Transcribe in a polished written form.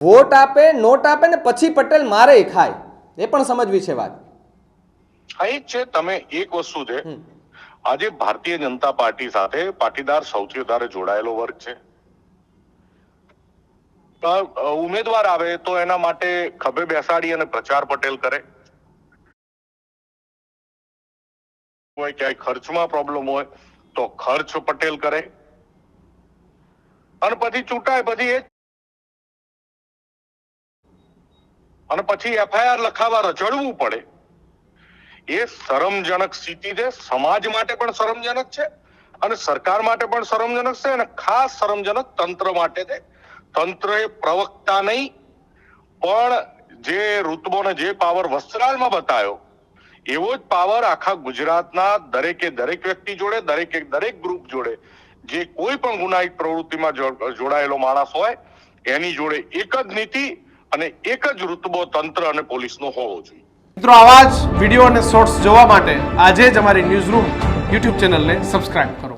Vote આપે, not આપે ને પછી પટેલ મારે ખાય, એ પણ સમજવી છે વાત. હા એ છે. તમે એક વસ્તુ છે, આજે ભારતીય જનતા પાર્ટી સાથે પાટીદાર સૌથી વધારે જોડાયેલો વર્ગ છે. ઉમેદવાર આવે તો એના માટે ખભે બેસાડી અને પ્રચાર પટેલ કરે. હોય ક્યાંય ખર્ચમાં પ્રોબ્લેમ હોય તો ખર્ચ પટેલ કરે, અને પછી ચૂંટાય પછી અને પછી એફઆઈઆર લખાવા રજડવું પડે. એ શરમજનક સ્થિતિ છે. સમાજ માટે પણ શરમજનક છે અને સરકાર માટે પણ શરમજનક છે, અને ખાસ શરમજનક તંત્ર માટે છે. તંત્રએ પ્રવક્તા નહીં પણ જે રૂતબો ને જે પાવર વસ્ત્રાલમાં બતાવ્યો એવો જ પાવર આખા ગુજરાતના દરેકે દરેક વ્યક્તિ જોડે, દરેક ગ્રુપ જોડે, જે કોઈ પણ ગુનાહિત પ્રવૃત્તિમાં જોડાયેલો માણસ હોય એની જોડે એક જ નીતિ અને એક જ રૂતબો તંત્ર અને પોલીસનો હોવો જોઈએ. મિત્રો, આવા જ વિડીયો અને શોર્ટ્સ જોવા માટે આજે જ અમારી ન્યૂઝ રૂમ યુટ્યુબ ચેનલને સબસ્ક્રાઇબ કરો.